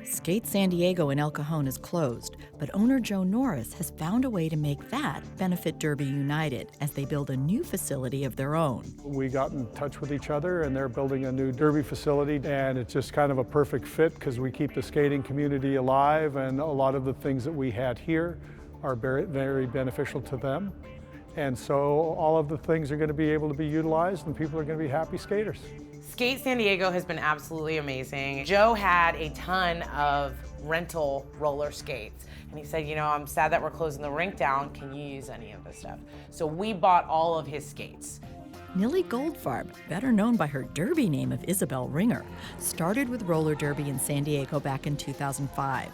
Skate San Diego in El Cajon is closed, but owner Joe Norris has found a way to make that benefit Derby United as they build a new facility of their own. We got in touch with each other and they're building a new Derby facility, and it's just kind of a perfect fit because we keep the skating community alive, and a lot of the things that we had here are very, very beneficial to them. And so all of the things are going to be able to be utilized and people are going to be happy skaters. Skate San Diego has been absolutely amazing. Joe had a ton of rental roller skates. And he said, I'm sad that we're closing the rink down. Can you use any of this stuff? So we bought all of his skates. Nilly Goldfarb, better known by her derby name of Isabel Ringer, started with roller derby in San Diego back in 2005.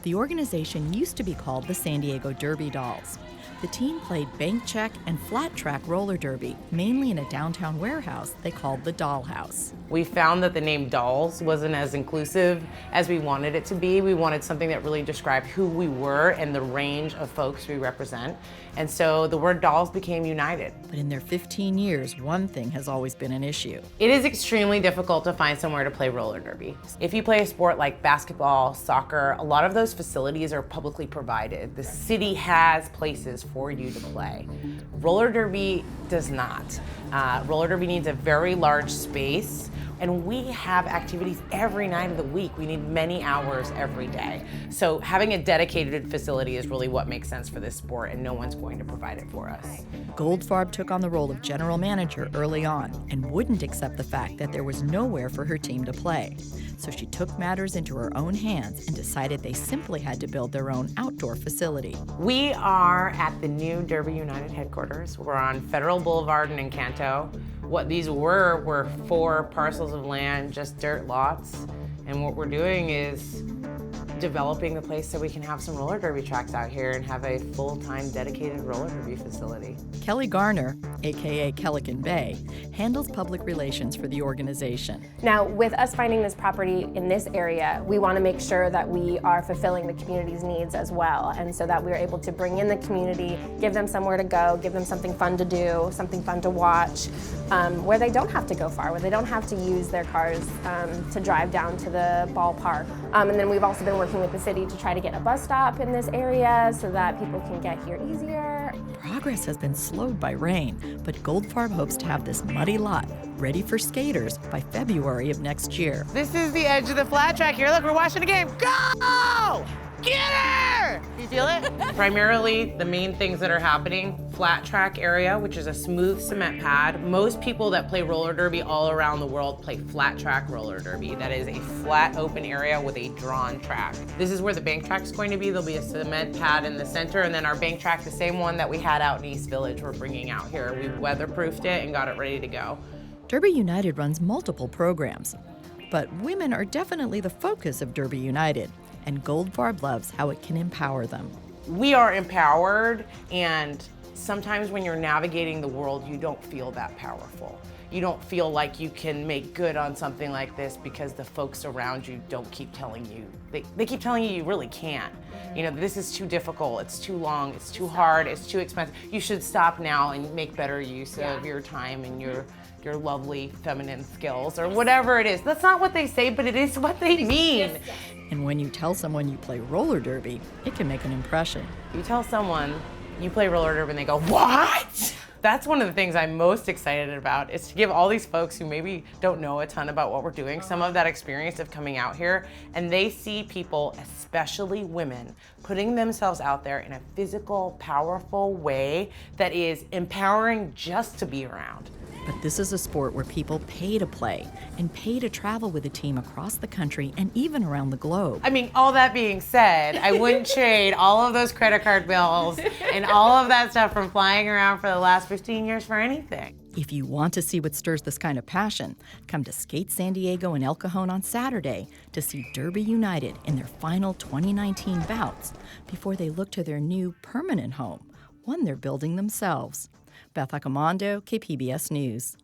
The organization used to be called the San Diego Derby Dolls. The team played bank check and flat track roller derby, mainly in a downtown warehouse they called the Doll House. We found that the name Dolls wasn't as inclusive as we wanted it to be. We wanted something that really described who we were and the range of folks we represent. And so the word Dolls became United. But in their 15 years, one thing has always been an issue. It is extremely difficult to find somewhere to play roller derby. If you play a sport like basketball, soccer, a lot of those facilities are publicly provided. The city has places for you to play. Roller derby does not. Roller derby needs a very large space, and we have activities every night of the week. We need many hours every day. So having a dedicated facility is really what makes sense for this sport, and no one's going to provide it for us. Goldfarb took on the role of general manager early on and wouldn't accept the fact that there was nowhere for her team to play. So she took matters into her own hands and decided they simply had to build their own outdoor facility. We are at the new Derby United headquarters. We're on Federal Boulevard in Encanto. What these were 4 parcels of land, just dirt lots. And what we're doing is developing the place so we can have some roller derby tracks out here and have a full-time dedicated roller derby facility. Kelly Garner, aka Kellican Bay, handles public relations for the organization. Now, with us finding this property in this area, we want to make sure that we are fulfilling the community's needs as well, and so that we're able to bring in the community, give them somewhere to go, give them something fun to do, something fun to watch, where they don't have to go far, where they don't have to use their cars to drive down to the ballpark. And then we've also been working with the city to try to get a bus stop in this area so that people can get here easier. Progress has been slowed by rain, but Goldfarb hopes to have this muddy lot ready for skaters by February of next year. This is the edge of the flat track here. Look, we're watching a game. Go! Get her! You feel it? Primarily, the main things that are happening, flat track area, which is a smooth cement pad. Most people that play roller derby all around the world play flat track roller derby. That is a flat open area with a drawn track. This is where the bank track is going to be. There'll be a cement pad in the center, and then our bank track, the same one that we had out in East Village, we're bringing out here. We weatherproofed it and got it ready to go. Derby United runs multiple programs, but women are definitely the focus of Derby United, and Goldfarb loves how it can empower them. We are empowered, and sometimes when you're navigating the world, you don't feel that powerful. You don't feel like you can make good on something like this because the folks around you don't keep telling you. They keep telling you really can't. This is too difficult, it's too long, it's too hard, it's too expensive. You should stop now and make better use of your time and your lovely feminine skills, or whatever it is. That's not what they say, but it is what they mean. And when you tell someone you play roller derby, it can make an impression. You tell someone you play roller derby and they go, "What?" That's one of the things I'm most excited about, is to give all these folks who maybe don't know a ton about what we're doing some of that experience of coming out here, and they see people, especially women, putting themselves out there in a physical, powerful way that is empowering just to be around. But this is a sport where people pay to play and pay to travel with a team across the country and even around the globe. I mean, all that being said, I wouldn't trade all of those credit card bills and all of that stuff from flying around for the last 15 years for anything. If you want to see what stirs this kind of passion, come to Skate San Diego and El Cajon on Saturday to see Derby United in their final 2019 bouts before they look to their new permanent home, one they're building themselves. Beth Accomando, KPBS News.